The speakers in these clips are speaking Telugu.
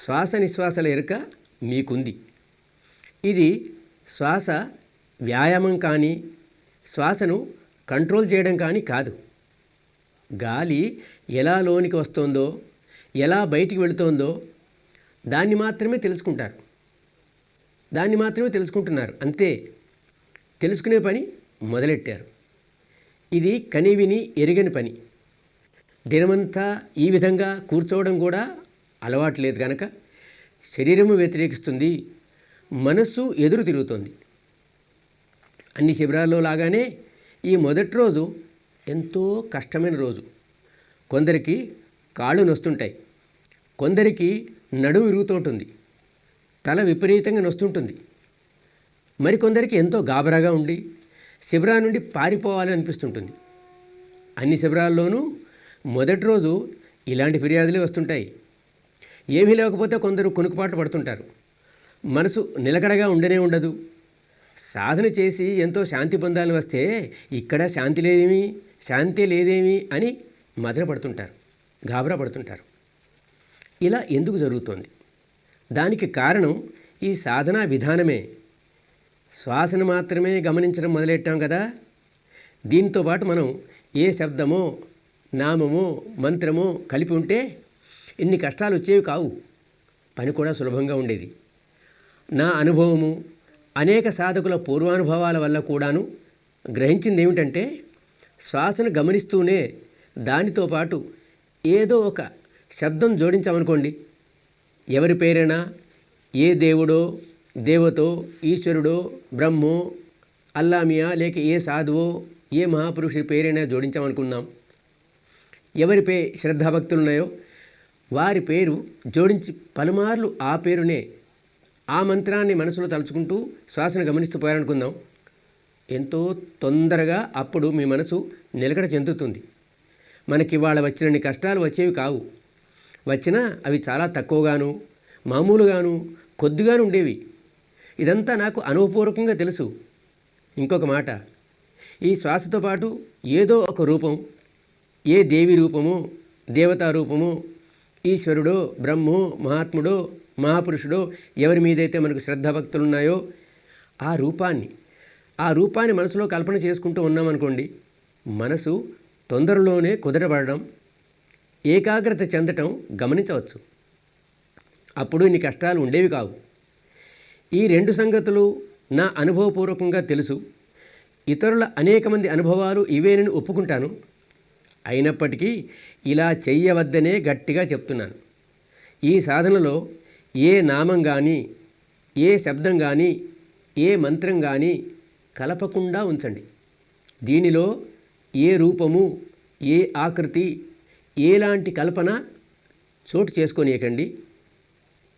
శ్వాస నిశ్వాసల ఎరుక మీకుంది. ఇది శ్వాస వ్యాయామం కానీ శ్వాసను కంట్రోల్ చేయడం కానీ కాదు. గాలి ఎలా లోనికి వస్తోందో, ఎలా బయటికి వెళుతోందో దాన్ని మాత్రమే తెలుసుకుంటున్నారు అంతే. తెలుసుకునే పని మొదలెట్టారు. ఇది కనివిని ఎరగని పని. దినమంతా ఈ విధంగా కూర్చోవడం కూడా అలవాటు లేదు కనుక శరీరము వ్యతిరేకిస్తుంది, మనస్సు ఎదురు తిరుగుతుంది. అన్ని శిబిరాల్లో లాగానే ఈ మొదటి రోజు ఎంతో కష్టమైన రోజు. కొందరికి కాళ్ళు నొస్తుంటాయి, కొందరికి నడుము విరుగుతుంటుంది, తల విపరీతంగా నొస్తుంటుంది. మరికొందరికి ఎంతో గాబరాగా ఉండి శిబిరా నుండి పారిపోవాలని అనిపిస్తుంటుంది. అన్ని శిబిరాల్లోనూ మొదటి రోజు ఇలాంటి ఫిర్యాదులే వస్తుంటాయి. ఏమీ లేకపోతే కొందరు కునుకుపాట్లు పడుతుంటారు. మనసు నిలకడగా ఉండనే ఉండదు. సాధన చేసి ఎంతో శాంతి పొందాలని వస్తే ఇక్కడ శాంతి లేదేమి అని మదన పడుతుంటారు, గాబరా పడుతుంటారు. ఇలా ఎందుకు జరుగుతోంది? దానికి కారణం ఈ సాధనా విధానమే. శ్వాసను మాత్రమే గమనించడం మొదలెట్టాం కదా. దీంతో పాటు మనం ఏ శబ్దమో నామమో మంత్రమో కలిపి ఉంటే ఇన్ని కష్టాలు వచ్చేవి కావు. పని కూడా సులభంగా ఉండేది. నా అనుభవము అనేక సాధకుల పూర్వానుభవాల వల్ల కూడాను గ్రహించింది ఏమిటంటే, శ్వాసను గమనిస్తూనే దానితో పాటు ఏదో ఒక శబ్దం జోడించామనుకోండి, ఎవరి పేరైనా, ఏ దేవుడో దేవతో ఈశ్వరుడో బ్రహ్మో అల్లామియా లేక ఏ సాధువో ఏ మహాపురుషుడి పేరైనా జోడించామనుకుందాం. ఎవరి శ్రద్ధాభక్తులు ఉన్నాయో వారి పేరు జోడించి పలుమార్లు ఆ పేరునే ఆ మంత్రాన్ని మనసులో తలుచుకుంటూ శ్వాసను గమనిస్తూ పోయారనుకుందాం. ఎంతో తొందరగా అప్పుడు మీ మనసు నిలకడ చెందుతుంది. మనకి వాళ్ళ వచ్చినన్ని కష్టాలు వచ్చేవి కావు. వచ్చినా అవి చాలా తక్కువగాను మామూలుగాను కొద్దిగాను ఉండేవి. ఇదంతా నాకు అనుభవపూర్వకంగా తెలుసు. ఇంకొక మాట, ఈ శ్వాసతో పాటు ఏదో ఒక రూపం, ఏ దేవి రూపమో దేవతా రూపమో ఈశ్వరుడో బ్రహ్మో మహాత్ముడో మహాపురుషుడో ఎవరి మీదైతే మనకు శ్రద్ధాభక్తులు ఉన్నాయో ఆ రూపాన్ని మనసులో కల్పన చేసుకుంటూ ఉన్నామనుకోండి, మనసు తొందరలోనే కుదరబడడం, ఏకాగ్రత చెందటం గమనించవచ్చు. అప్పుడు ఇన్ని కష్టాలు ఉండేవి కావు. ఈ రెండు సంగతులు నా అనుభవపూర్వకంగా తెలుసు. ఇతరుల అనేక మంది అనుభవాలు ఇవేనని ఒప్పుకుంటాను. అయినప్పటికీ ఇలా చెయ్యవద్దనే గట్టిగా చెప్తున్నాను. ఈ సాధనలో ఏ నామం కానీ ఏ శబ్దం కానీ ఏ మంత్రం కానీ కలపకుండా ఉంచండి. దీనిలో ఏ రూపము ఏ ఆకృతి ఏలాంటి కల్పన చోటు చేసుకోనీయకండి.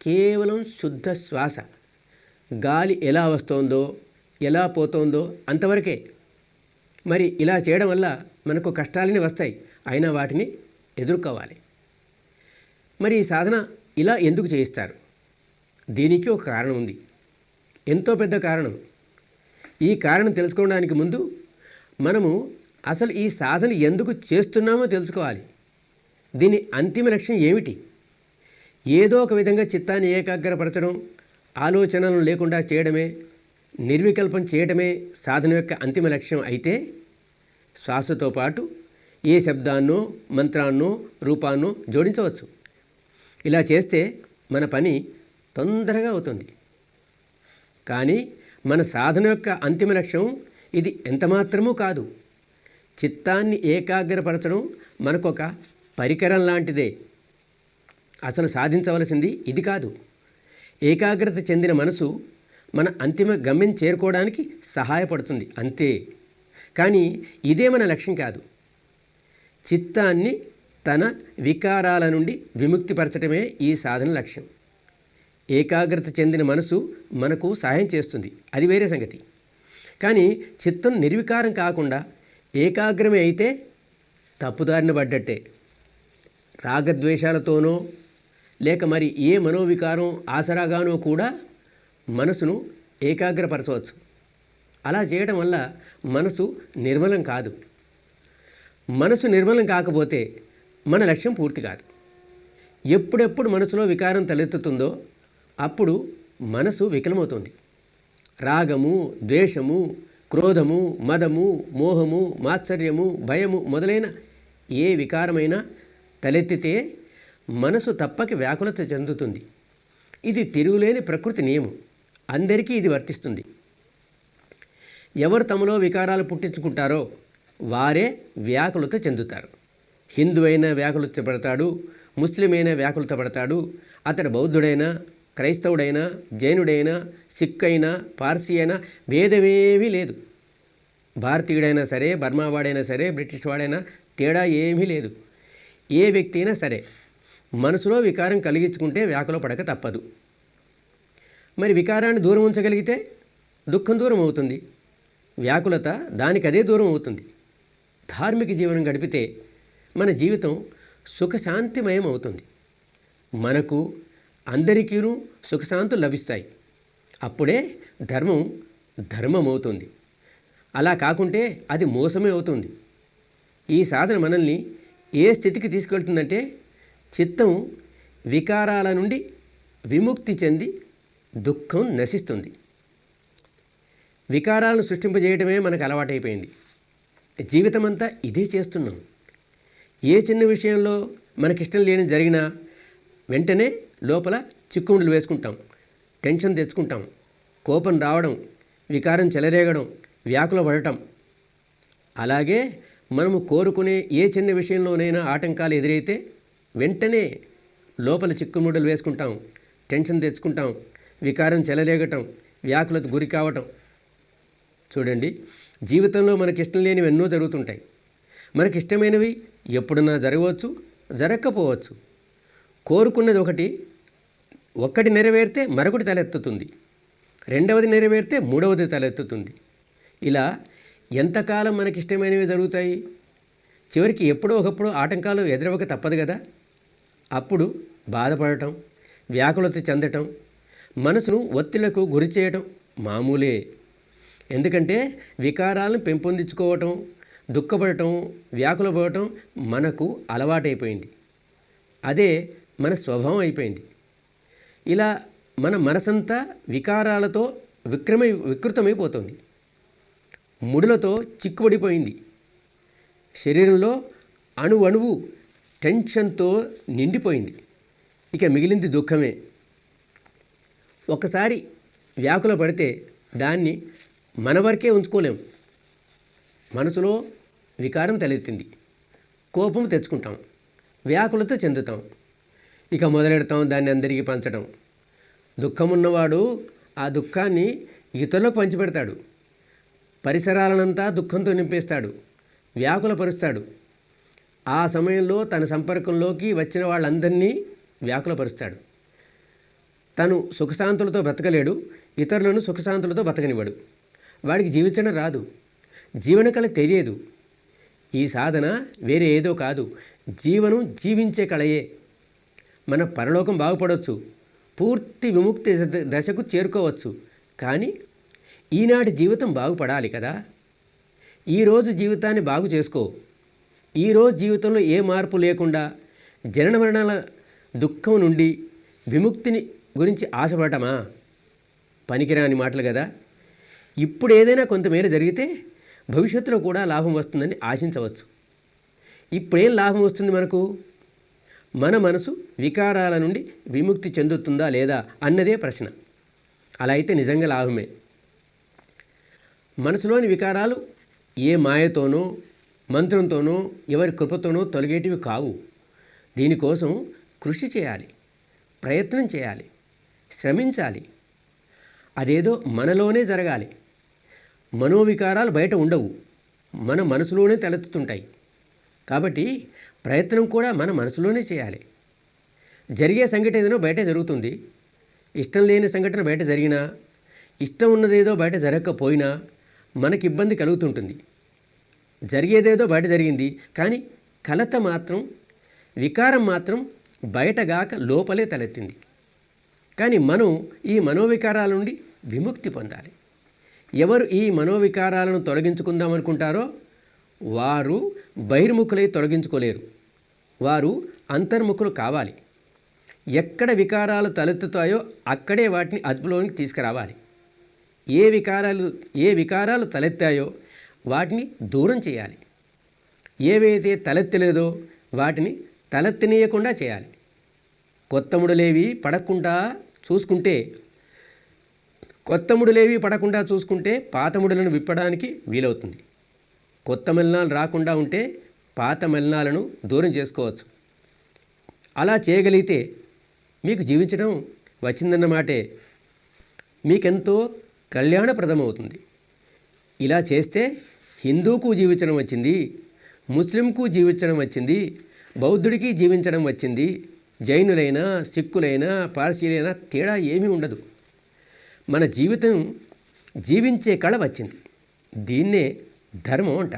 కేవలం శుద్ధ శ్వాస, గాలి ఎలా వస్తోందో ఎలా పోతోందో అంతవరకే. మరి ఇలా చేయడం వల్ల మనకు కష్టాలని వస్తాయి, అయినా వాటిని ఎదుర్కోవాలి. మరి ఈ సాధన ఇలా ఎందుకు చేయిస్తారు? దీనికి ఒక కారణం ఉంది, ఎంతో పెద్ద కారణం. ఈ కారణం తెలుసుకోవడానికి ముందు మనము అసలు ఈ సాధన ఎందుకు చేస్తున్నామో తెలుసుకోవాలి. దీని అంతిమ లక్ష్యం ఏమిటి? ఏదో ఒక విధంగా చిత్తాన్ని ఏకాగ్రపరచడం, ఆలోచనలు లేకుండా చేయడమే, నిర్వికల్పం చేయడమే సాధన యొక్క అంతిమ లక్ష్యం అయితే, శ్వాసతో పాటు ఏ శబ్దాన్నో మంత్రాన్నో రూపాన్నో జోడించవచ్చు. ఇలా చేస్తే మన పని తొందరగా అవుతుంది. కానీ మన సాధన యొక్క అంతిమ లక్ష్యం ఇది ఎంతమాత్రమూ కాదు. చిత్తాన్ని ఏకాగ్రపరచడం మనకొక పరికరం లాంటిదే. అసలు సాధించవలసింది ఇది కాదు. ఏకాగ్రత చెందిన మనసు మన అంతిమ గమ్యం చేరుకోవడానికి సహాయపడుతుంది అంతే. కానీ ఇదే మన లక్ష్యం కాదు. చిత్తాన్ని తన వికారాల నుండి విముక్తిపరచడమే ఈ సాధన లక్ష్యం. ఏకాగ్రత చెందిన మనసు మనకు సహాయం చేస్తుంది, అది వేరే సంగతి. కానీ చిత్తం నిర్వికారం కాకుండా ఏకాగ్రమే అయితే తప్పుదారిన పడ్డట్టే. రాగద్వేషాలతోనో లేక మరి ఏ మనోవికారం ఆసరాగానో కూడా మనసును ఏకాగ్రపరచవచ్చు. అలా చేయడం వల్ల మనసు నిర్మలం కాదు. మనసు నిర్మలం కాకపోతే మన లక్ష్యం పూర్తి కాదు. ఎప్పుడెప్పుడు మనసులో వికారం తలెత్తుతుందో అప్పుడు మనసు వికలమవుతుంది. రాగము, ద్వేషము, క్రోధము, మదము, మోహము, మాత్సర్యము, భయము మొదలైన ఏ వికారమైనా తలెత్తితే మనసు తప్పక వ్యాకులత చెందుతుంది. ఇది తిరుగులేని ప్రకృతి నియమం. అందరికీ ఇది వర్తిస్తుంది. ఎవరు తమలో వికారాలు పుట్టించుకుంటారో వారే వ్యాకులత చెందుతారు. హిందూ అయినా వ్యాకులత పడతాడు, ముస్లిం అయినా వ్యాకులత పడతాడు. అతడు బౌద్ధుడైనా, క్రైస్తవుడైనా, జైనుడైనా, సిక్ అయినా, పార్సీ అయినా భేదమేమీ లేదు. భారతీయుడైనా సరే, బర్మావాడైనా సరే, బ్రిటిష్ వాడైనా తేడా ఏమీ లేదు. ఏ వ్యక్తి అయినా సరే మనసులో వికారం కలిగించుకుంటే వ్యాకుల పడక తప్పదు. మరి వికారాన్ని దూరం ఉంచగలిగితే దుఃఖం దూరం అవుతుంది, వ్యాకులత దానికదే దూరం అవుతుంది. ధార్మిక జీవనం గడిపితే మన జీవితం సుఖశాంతిమయం అవుతుంది. మనకు అందరికీనూ సుఖశాంతులు లభిస్తాయి. అప్పుడే ధర్మం ధర్మం అవుతుంది. అలా కాకుంటే అది మోసమే అవుతుంది. ఈ సాధన మనల్ని ఏ స్థితికి తీసుకెళ్తుందంటే చిత్తం వికారాల నుండి విముక్తి చెంది దుఃఖం నశిస్తుంది. వికారాలను సృష్టింపజేయడమే మనకు అలవాటైపోయింది. జీవితమంతా ఇదే చేస్తున్నాం. ఏ చిన్న విషయంలో మనకిష్టం లేని జరిగినా వెంటనే లోపల చిక్కుముడులు వేసుకుంటాం, టెన్షన్ తెచ్చుకుంటాం, కోపం రావడం, వికారం చెలరేగడం, వ్యాకుల పడటం. అలాగే మనము కోరుకునే ఏ చిన్న విషయంలోనైనా ఆటంకాలు ఎదురైతే వెంటనే లోపల చిక్కుముడులు వేసుకుంటాం, టెన్షన్ తెచ్చుకుంటాం, వికారం చెలరేగటం, వ్యాకులత గురి కావటం. చూడండి, జీవితంలో మనకిష్టం లేనివి ఎన్నో జరుగుతుంటాయి. మనకిష్టమైనవి ఎప్పుడన్నా జరగవచ్చు, జరగకపోవచ్చు. కోరుకున్నది ఒక్కటి నెరవేరితే మరొకటి తలెత్తుతుంది, రెండవది నెరవేరితే మూడవది తలెత్తుతుంది. ఇలా ఎంతకాలం మనకిష్టమైనవి జరుగుతాయి? చివరికి ఎప్పుడో ఒకప్పుడు ఆటంకాలు ఎదురవక తప్పదు కదా. అప్పుడు బాధపడటం, వ్యాకులత చెందటం, మనసును ఒత్తిళ్లకు గురి చేయటం మామూలే. ఎందుకంటే వికారాలను పెంపొందించుకోవటం, దుఃఖపడటం, వ్యాకులపడటం మనకు అలవాటైపోయింది. అదే మన స్వభావం అయిపోయింది. ఇలా మన మనసంతా వికారాలతో వికృతమైపోతుంది, ముడులతో చిక్కుబడిపోయింది. శరీరంలో అణువణువు టెన్షన్తో నిండిపోయింది. ఇక మిగిలింది దుఃఖమే. ఒకసారి వ్యాకుల పడితే దాన్ని మన వరకే ఉంచుకోలేం. మనసులో వికారం తలెత్తింది, కోపం తెచ్చుకుంటాం, వ్యాకులత చెందుతాం, ఇక మొదలెడతాం దాన్ని అందరికీ పంచడం. దుఃఖమున్నవాడు ఆ దుఃఖాన్ని ఇతరులకు పంచిపెడతాడు, పరిసరాలనంతా దుఃఖంతో నింపేస్తాడు, వ్యాకులపరుస్తాడు. ఆ సమయంలో తన సంపర్కంలోకి వచ్చిన వాళ్ళందరినీ వ్యాకులపరుస్తాడు. తను సుఖశాంతులతో బ్రతకలేడు, ఇతరులను సుఖశాంతులతో బ్రతకనివ్వడు. వాడికి జీవించడం రాదు, జీవనకళ తెలియదు. ఈ సాధన వేరే ఏదో కాదు, జీవనం జీవించే కళయే. మన పరలోకం బాగుపడవచ్చు, పూర్తి విముక్తి దశకు చేరుకోవచ్చు. కానీ ఈనాటి జీవితం బాగుపడాలి కదా. ఈరోజు జీవితాన్ని బాగు చేసుకో. ఈరోజు జీవితంలో ఏ మార్పు లేకుండా జనన మరణాల దుఃఖం నుండి విముక్తిని గురించి ఆశపడటమా? పనికిరాని మాటలు కదా. ఇప్పుడు ఏదైనా కొంతమేర జరిగితే భవిష్యత్తులో కూడా లాభం వస్తుందని ఆశించవచ్చు. ఇప్పుడేం లాభం వస్తుంది మనకు? మన మనసు వికారాల నుండి విముక్తి చెందుతుందా లేదా అన్నదే ప్రశ్న. అలా అయితే నిజంగా లాభమే. మనసులోని వికారాలు ఏ మాయతోనో, మంత్రంతోనో, ఎవరి కృపతోనో తొలగేటివి కావు. దీనికోసం కృషి చేయాలి, ప్రయత్నం చేయాలి, శ్రమించాలి. అదేదో మనలోనే జరగాలి. మనోవికారాలు బయట ఉండవు, మన మనసులోనే తలెత్తుతుంటాయి. కాబట్టి ప్రయత్నం కూడా మన మనసులోనే చేయాలి. జరిగే సంఘటన ఏదైనా బయట జరుగుతుంది, ఇష్టం లేని సంఘటన బయట జరిగినా, ఇష్టం ఉన్నదేదో బయట జరగకపోయినా మనకి ఇబ్బంది కలుగుతుంటుంది. జరిగేదేదో బయట జరిగింది, కానీ కలత మాత్రం, వికారం మాత్రం బయటగాక లోపలే తలెత్తింది. కానీ మనం ఈ మనోవికారాల నుండి విముక్తి పొందాలి. ఎవరు ఈ మనోవికారాలను తొలగించుకుందామనుకుంటారో వారు బహిర్ముఖులై తొలగించుకోలేరు. వారు అంతర్ముఖులు కావాలి. ఎక్కడ వికారాలు తలెత్తుతాయో అక్కడే వాటిని అదుపులోనికి తీసుకురావాలి. ఏ వికారాలు తలెత్తాయో వాటిని దూరం చేయాలి. ఏవైతే తలెత్తలేదో వాటిని తలెత్తనీయకుండా చేయాలి. కొత్తముడులేవి పడకుండా చూసుకుంటే పాతముడులను విప్పడానికి వీలవుతుంది. కొత్త మలినాలు రాకుండా ఉంటే పాత మలినాలను దూరం చేసుకోవచ్చు. అలా చేయగలిగితే మీకు జీవించడం వచ్చిందన్నమాటే. మీకెంతో కళ్యాణప్రదమవుతుంది. ఇలా చేస్తే హిందూకు జీవించడం వచ్చింది, ముస్లింకు జీవించడం వచ్చింది, బౌద్ధుడికి జీవించడం వచ్చింది, జైనులైనా సిక్కులైనా పార్సీలైనా తేడా ఏమీ ఉండదు. మన జీవితం జీవించే కళ వచ్చింది. దీన్నే ధర్మం అంటారు.